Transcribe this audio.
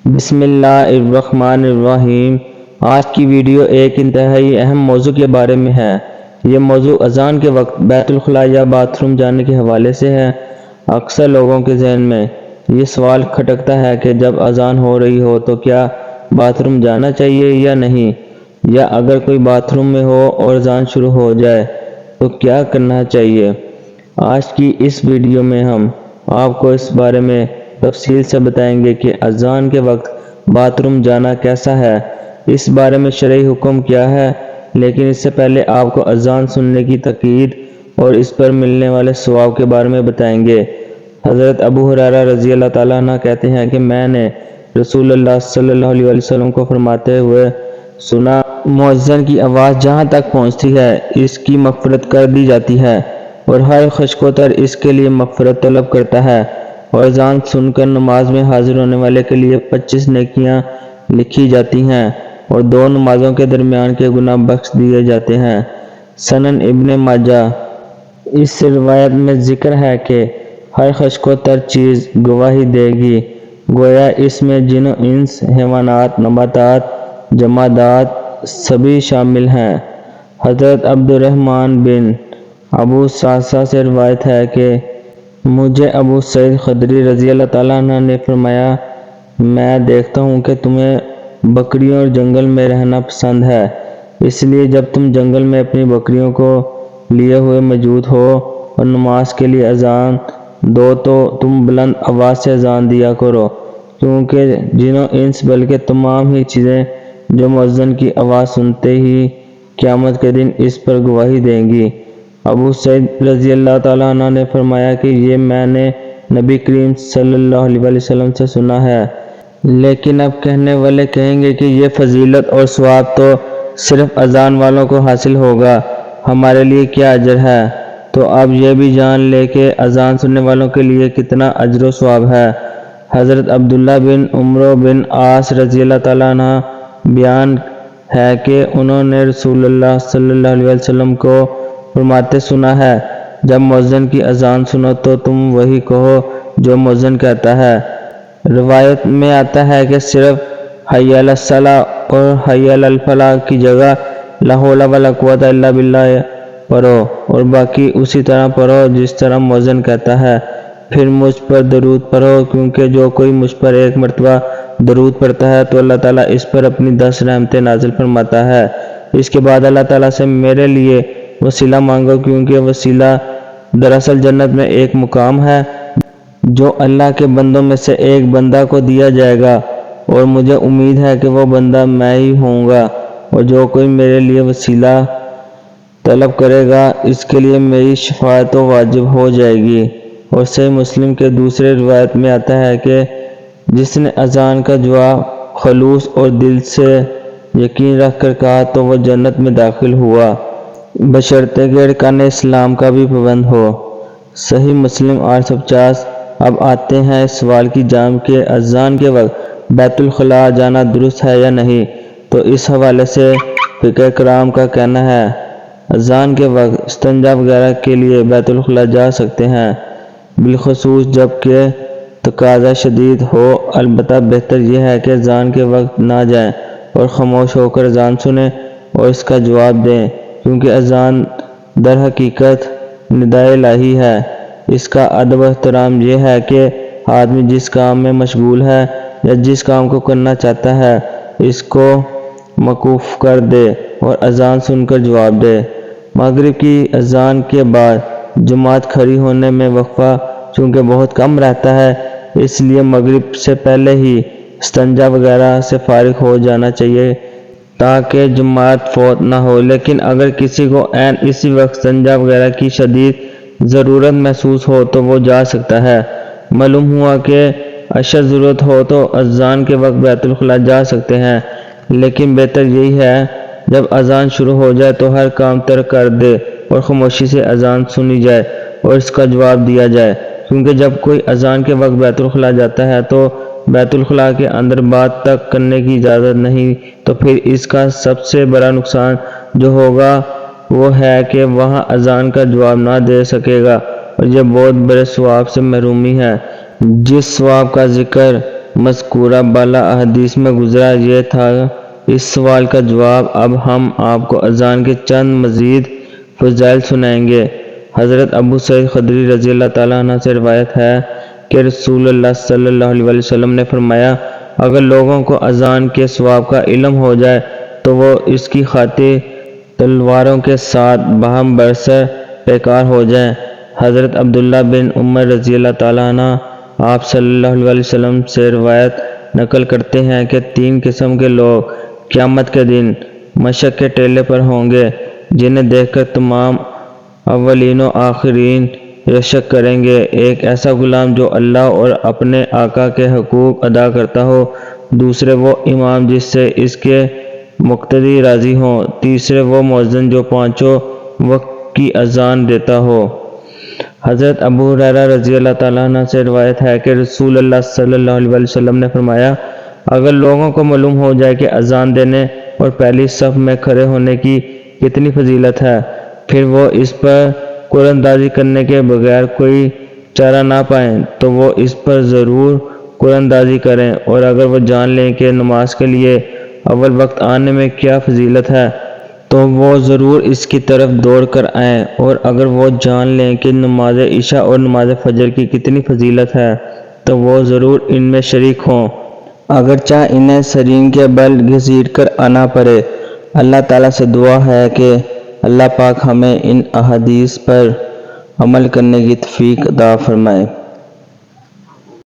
بسم اللہ الرحمن الرحیم۔ آج کی ویڈیو ایک انتہائی اہم موضوع کے بارے میں ہے۔ یہ موضوع اذان کے وقت بیت الخلاء یا باتھ روم جانے کے حوالے سے ہے۔ اکثر لوگوں کے ذہن میں یہ سوال کھٹکتا ہے کہ جب اذان ہو رہی ہو تو کیا باتھ روم جانا چاہیے یا نہیں، یا اگر کوئی باتھ روم میں ہو اور اذان شروع ہو جائے تو کیا کرنا چاہیے۔ آج کی اس ویڈیو میں ہم آپ کو اس بارے میں تفصیل سے بتائیں گے کہ اذان کے وقت باتھ روم جانا کیسا ہے، اس بارے میں شرعی حکم کیا ہے۔ لیکن اس سے پہلے آپ کو اذان سننے کی تاکید اور اس پر ملنے والے ثواب کے بارے میں بتائیں گے۔ حضرت ابو ہریرہ رضی اللہ تعالیٰ عنہ کہتے ہیں کہ میں نے رسول اللہ صلی اللہ علیہ وسلم کو فرماتے ہوئے سنا، مؤذن کی آواز جہاں تک پہنچتی ہے اس کی مغفرت کر دی جاتی ہے، اور ہر خشک و تر اس کے لیے مغفرت طلب کرتا ہے، اور اذان سن کر نماز میں حاضر ہونے والے کے لیے 25 نیکیاں لکھی جاتی ہیں، اور 2 نمازوں کے درمیان کے گناہ بخش دیے جاتے ہیں۔ سنن ابن ماجہ۔ اس روایت میں ذکر ہے کہ ہر خشک و تر چیز گواہی دے گی، گویا اس میں جن و انس، حیوانات، نباتات، جمادات سبھی شامل ہیں۔ حضرت عبد الرحمن بن ابو صعصع سے روایت ہے کہ مجھے ابو سعید خدری رضی اللہ تعالیٰ عنہ نے فرمایا، میں دیکھتا ہوں کہ تمہیں بکریوں اور جنگل میں رہنا پسند ہے، اس لیے جب تم جنگل میں اپنی بکریوں کو لیے ہوئے موجود ہو اور نماز کے لیے اذان دو تو تم بلند آواز سے اذان دیا کرو، کیونکہ جن و انس بلکہ تمام ہی چیزیں جو مؤذن کی آواز سنتے ہی قیامت کے دن اس پر گواہی دیں گی۔ ابو سعید رضی اللہ تعالیٰ عنہ نے فرمایا کہ یہ میں نے نبی کریم صلی اللہ علیہ وسلم سے سنا ہے۔ لیکن اب کہنے والے کہیں گے کہ یہ فضیلت اور ثواب تو صرف اذان والوں کو حاصل ہوگا، ہمارے لیے کیا اجر ہے؟ تو اب یہ بھی جان لے کہ اذان سننے والوں کے لیے کتنا اجر و ثواب ہے۔ حضرت عبداللہ بن عمرو بن عاص رضی اللہ تعالیٰ عنہ بیان ہے کہ انہوں نے رسول اللہ صلی اللہ علیہ وسلم کو فرماتے سنا ہے، جب مؤذن کی اذان سنو تو تم وہی کہو جو مؤذن کہتا ہے۔ روایت میں آتا ہے کہ صرف حی علی الصلاۃ اور حی علی الفلاح کی جگہ لا حول ولا قوۃ الا باللہ پڑھو، اور باقی اسی طرح پڑھو جس طرح مؤذن کہتا ہے۔ پھر مجھ پر درود پڑھو، کیونکہ جو کوئی مجھ پر 1 مرتبہ درود پڑھتا ہے تو اللہ تعالیٰ اس پر اپنی 10 رحمتیں نازل فرماتا ہے۔ اس کے بعد اللہ تعالیٰ سے میرے لیے وسیلہ مانگو، کیونکہ وسیلہ دراصل جنت میں ایک مقام ہے جو اللہ کے بندوں میں سے ایک بندہ کو دیا جائے گا، اور مجھے امید ہے کہ وہ بندہ میں ہی ہوں گا، اور جو کوئی میرے لیے وسیلہ طلب کرے گا اس کے لیے میری شفاعت واجب ہو جائے گی۔ اور صحیح مسلم کے دوسرے روایت میں آتا ہے کہ جس نے اذان کا جواب خلوص اور دل سے یقین رکھ کر کہا تو وہ جنت میں داخل ہوا، بشرطے کہ ارکان اسلام کا بھی پابند ہو۔ صحیح مسلم 850۔ اب آتے ہیں اس سوال کی جانب کہ اذان کے وقت بیت الخلاء جانا درست ہے یا نہیں۔ تو اس حوالے سے فقہ کرام کا کہنا ہے، اذان کے وقت استنجا وغیرہ کے لیے بیت الخلاء جا سکتے ہیں، بالخصوص جب کہ تقاضا شدید ہو۔ البتہ بہتر یہ ہے کہ اذان کے وقت نہ جائیں اور خاموش ہو کر اذان سنیں اور اس کا جواب دیں، کیونکہ اذان در حقیقت ندائے الہی ہے۔ اس کا ادب و احترام یہ ہے کہ آدمی جس کام میں مشغول ہے یا جس کام کو کرنا چاہتا ہے اس کو موقوف کر دے اور اذان سن کر جواب دے۔ مغرب کی اذان کے بعد جماعت کھڑی ہونے میں وقفہ چونکہ بہت کم رہتا ہے، اس لیے مغرب سے پہلے ہی استنجا وغیرہ سے فارغ ہو جانا چاہیے تاکہ جماعت فوت نہ ہو۔ لیکن اگر کسی کو عین اسی وقت استنجا وغیرہ کی شدید ضرورت محسوس ہو تو وہ جا سکتا ہے۔ معلوم ہوا کہ اشد ضرورت ہو تو اذان کے وقت بیت الخلاء جا سکتے ہیں، لیکن بہتر یہی ہے جب اذان شروع ہو جائے تو ہر کام ترک کر دے اور خاموشی سے اذان سنی جائے اور اس کا جواب دیا جائے، کیونکہ جب کوئی اذان کے وقت بیت الخلاء جاتا ہے تو بیت الخلاء کے اندر بات تک کرنے کی اجازت نہیں، تو پھر اس کا سب سے بڑا نقصان جو ہوگا وہ ہے کہ وہاں اذان کا جواب نہ دے سکے گا، اور یہ بہت بڑے ثواب سے محرومی ہے۔ جس ثواب کا ذکر مذکورہ بالا احادیث میں گزرا یہ تھا۔ اس سوال کا جواب اب ہم آپ کو اذان کے چند مزید فضائل سنائیں گے۔ حضرت ابو سعید خدری رضی اللہ تعالیٰ عنہ سے روایت ہے کہ رسول اللہ صلی اللہ علیہ وسلم نے فرمایا، اگر لوگوں کو اذان کے ثواب کا علم ہو جائے تو وہ اس کی خاطر تلواروں کے ساتھ باہم برسر پیکار ہو جائیں۔ حضرت عبداللہ بن عمر رضی اللہ تعالیٰ عنہ آپ صلی اللہ علیہ وسلم سے روایت نقل کرتے ہیں کہ 3 قسم کے لوگ قیامت کے دن مشق کے ٹیلے پر ہوں گے، جنہیں دیکھ کر تمام اولین و آخرین رشک کریں گے۔ ایک ایسا غلام جو اللہ اور اپنے آقا کے حقوق ادا کرتا ہو، دوسرے وہ امام جس سے اس کے مقتدی راضی ہوں، تیسرے وہ مؤذن جو 5 وقت کی اذان دیتا ہو۔ حضرت ابو ہریرہ رضی اللہ تعالیٰ عنہ سے روایت ہے کہ رسول اللہ صلی اللہ علیہ وسلم نے فرمایا، اگر لوگوں کو معلوم ہو جائے کہ اذان دینے اور پہلی صف میں کھڑے ہونے کی کتنی فضیلت ہے، پھر وہ اس پر قرآن اندازی کرنے کے بغیر کوئی چارہ نہ پائیں تو وہ اس پر ضرور قرآن اندازی کریں، اور اگر وہ جان لیں کہ نماز کے لیے اول وقت آنے میں کیا فضیلت ہے تو وہ ضرور اس کی طرف دوڑ کر آئیں، اور اگر وہ جان لیں کہ نماز عشاء اور نماز فجر کی کتنی فضیلت ہے تو وہ ضرور ان میں شریک ہوں، اگرچہ انہیں سرین کے بل گھسیٹ کر آنا پڑے۔ اللہ تعالیٰ سے دعا ہے کہ اللہ پاک ہمیں ان احادیث پر عمل کرنے کی توفیق عطا فرمائے۔